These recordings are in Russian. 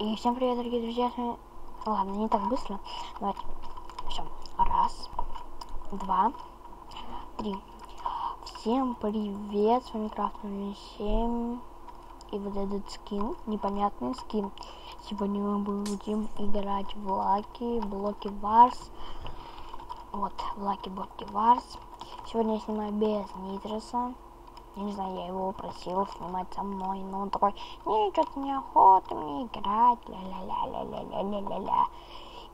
И всем привет, дорогие друзья, с вами... Ладно, не так быстро. Давайте. Все. Раз, два, три. Всем привет, с вами Крафт 07. И вот этот скин, непонятный скин. Сегодня мы будем играть в Lucky Block Wars. Вот, в Lucky Block Wars. Сегодня я снимаю без Нитроса. Я не знаю, я его просил снимать со мной, но он такой: не, что-то неохота мне играть, ля-ля-ля-ля-ля-ля-ля-ля.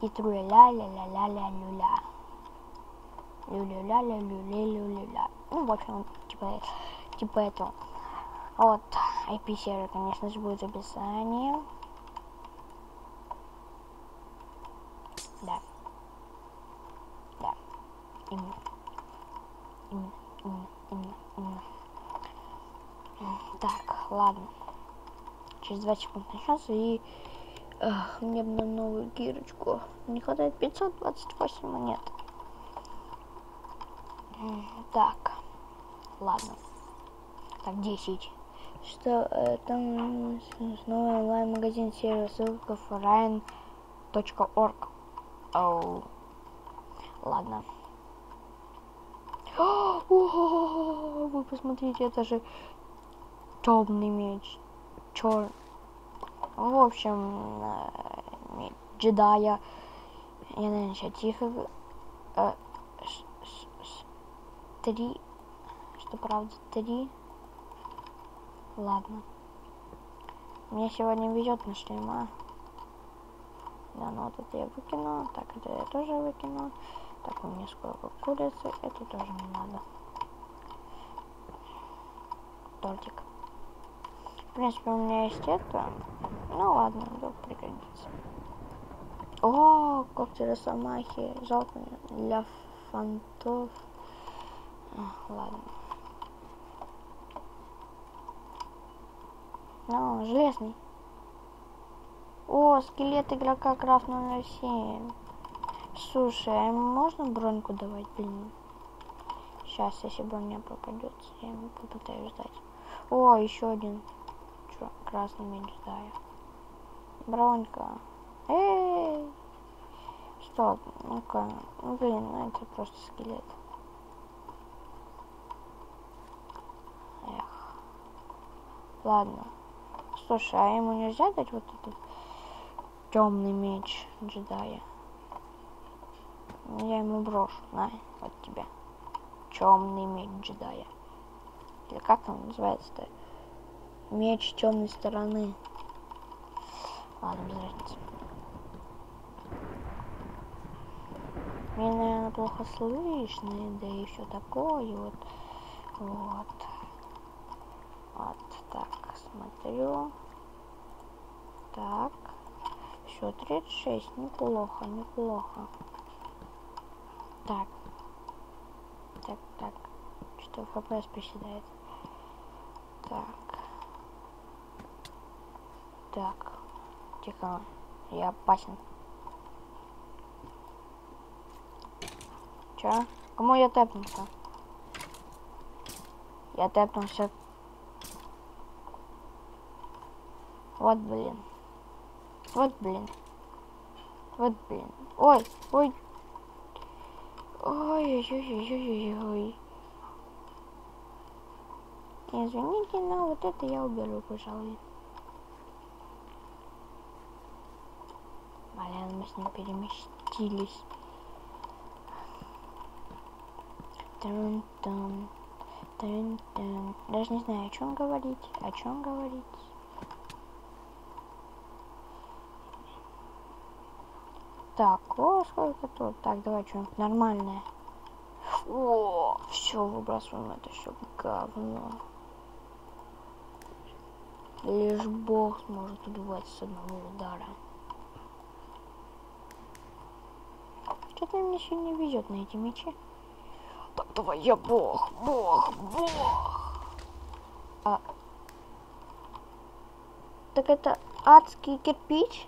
И тру-ля-ля-ля-ля-ля-ля-ля. Лю-ля-ля-ля-ля-ля-ля-ля. Ну, в общем, типа этого. Вот, IP-сервер, конечно же, будет в описании. Да. Да. Именно. Так, ладно. Через 2 секунды начнется, и мне бы на новую гирочку. Не хватает 528 монет. Так, ладно. Так, 10. Что там снова онлайн-магазин сервер, ссылка foreign.org. Оу. Ладно. Вы посмотрите, это же темный меч. В общем, джедая. Я, наверное, сейчас тихо. 3. Что правда 3. Ладно. Мне сегодня везет на шлема. Да, ну вот это я выкину. Так, это я тоже выкину. Так, у меня сколько курицы. Это тоже не надо. Тортик. В принципе, у меня есть это. Ну ладно, вдруг пригодится. О, когти росомахи. Жалко для фантов. Ладно. Ну, железный. О, скелет игрока Крафт 07. Слушай, а ему можно броньку давать, блин? Сейчас, если броня попадется, я ему попытаюсь дать. О, еще один. Чё, красный меч, да. Бронька. Эй! Стоп, ну-ка. Ну, блин, ну это просто скелет. Эх. Ладно. Слушай, а ему нельзя дать вот этот темный меч джедая? Я ему брошу. На, вот тебе. Темный меч джедая. Или как он называется-то? Меч темной стороны. Ладно, без разницы. Мне, наверное, плохо слышно, да и все такое. Вот. Так, смотрю. Так. Все, 36. Неплохо. Так. Что ФПС приседает. Так. Тихо. Я опасен. Чё? Кому я тэпнулся? Я тэпнулся. Вот блин. Ой. Извините, но вот это я уберу, пожалуй. Блин, мы с ним переместились. Даже не знаю, о чем говорить. Так, о, сколько тут. Так, давай что-нибудь нормальное. О, все, выбрасываем это все говно. Лишь Бог сможет убивать с одного удара. Что-то мне сегодня не везет на эти мечи. Так, давай я Бог. Так это адский кирпич?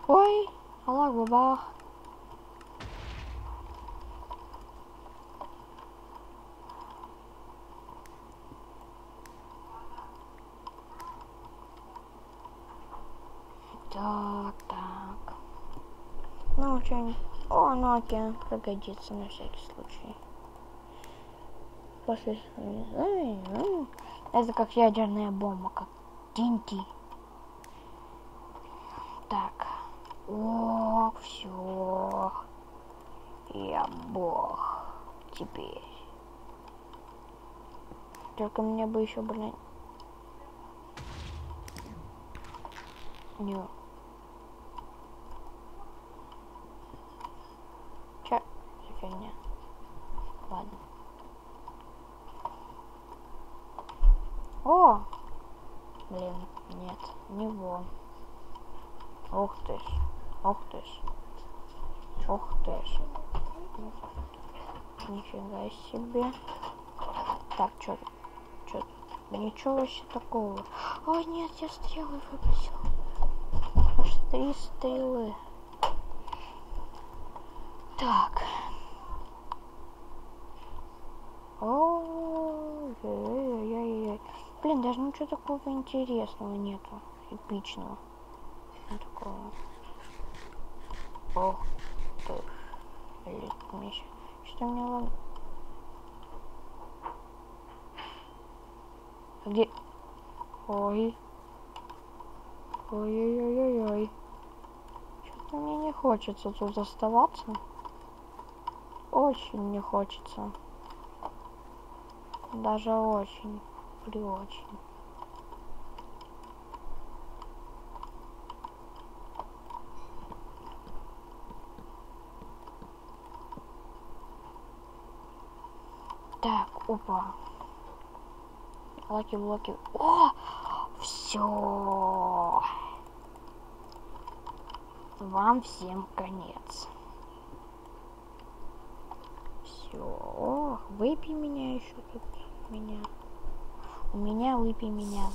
Ой, Аллах бабах. Так, так. Ну, что-нибудь... О, ну окей, пригодится на всякий случай. После... Это как ядерная бомба, как TNT. Так. О, все. Я бог. Теперь. Только мне бы еще, блин... Не. Че за фигня? Ладно. О! Блин, нет, не вон. Ух ты ж. Ух ты ж. Ух ты ж. Нифига себе. Так, чё? Да ничего вообще такого. Ой, нет, я стрелы выпустил. Аж 3 стрелы. Так. Ой-ой-ой-ой-ой. Блин, даже ничего такого интересного нету. Эпичного. Не такого. Ох ты. Что мне ладно? Где? Ой. Ой-ой-ой-ой-ой. Что-то мне не хочется тут оставаться. Очень не хочется. Даже очень. Очень. Так, опа. Лаки-блоки. О! Все. Вам всем конец. Все. Ох, выпей меня еще тут. У меня выпей меня.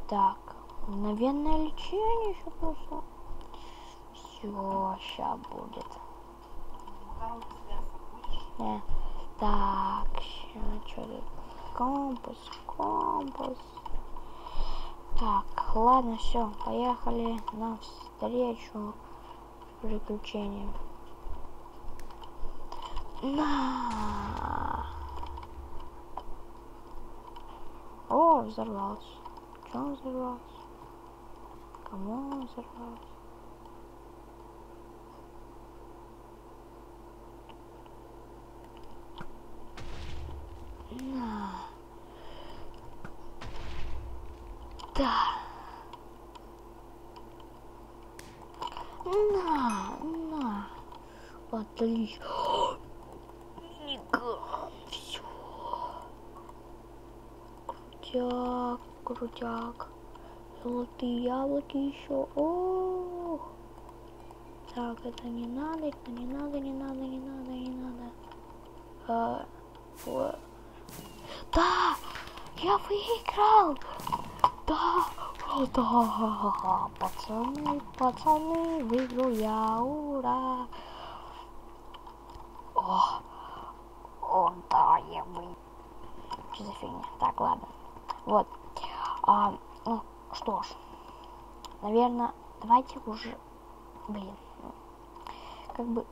Так. Мгновенное лечение еще просто. Все, ща будет. Так, что тут? Компас. Так, ладно, все, поехали навстречу приключениям. На! О, взорвался. Че он взорвался? Кому он взорвался? На. Да. На. Отлично. Все. Крутяк. Золотые яблоки еще. Ох. Так, это не надо. Да! Я выиграл! Да! Пацаны, выиграл я, ура! О, да, я выиграл. Что за фигня? Так, ладно. Вот. Ну, что ж. Наверное, давайте уже... Блин. Как бы...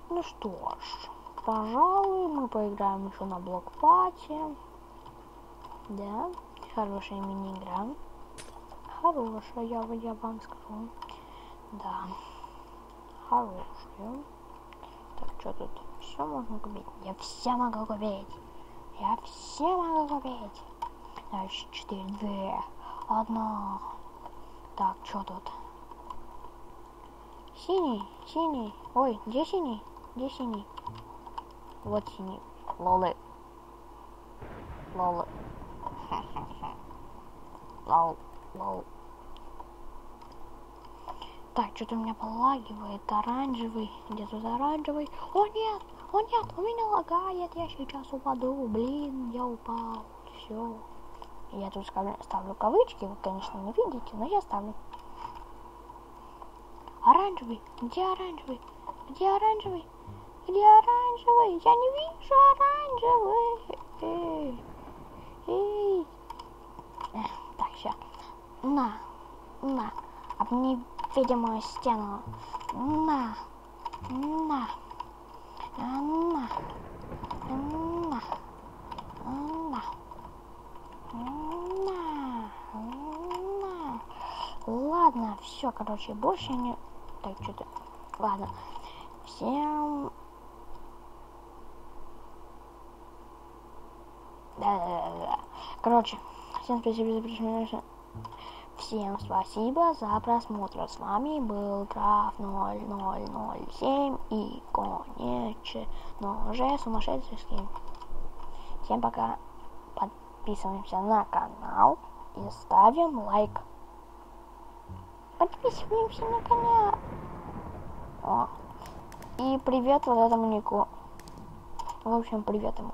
Ну что ж, пожалуй, мы поиграем еще на блокпате. Да, хорошая мини-игра. Хорошая, я вам скажу. Да, хорошая. Так, что тут? Все можно купить? Я все могу купить. Дальше 4, 2, 1. Так, что тут? Синий. Ой, где синий? Вот синий. Лолы. Лол. Так, что-то у меня полагивает. Оранжевый. Где тут оранжевый? О нет! О нет! У меня лагает. Я сейчас упаду. Блин, я упал. Все. Я тут ставлю кавычки. Вы, конечно, не видите, но я ставлю. Оранжевый. Где оранжевый? Где оранжевый? Где оранжевый? Я не вижу оранжевый. Эй. Так, сейчас. На. Обни видимую стену. На. Ладно, все, короче, больше не... Так, что-то... Ладно. Всем... Да. Короче, всем спасибо за просмотр. Всем спасибо за просмотр. С вами был Граф 0007 и конечно же сумасшедший. Всем пока. Подписываемся на канал и ставим лайк. Подписываемся на канал. О. И привет вот этому нику. В общем, привет ему.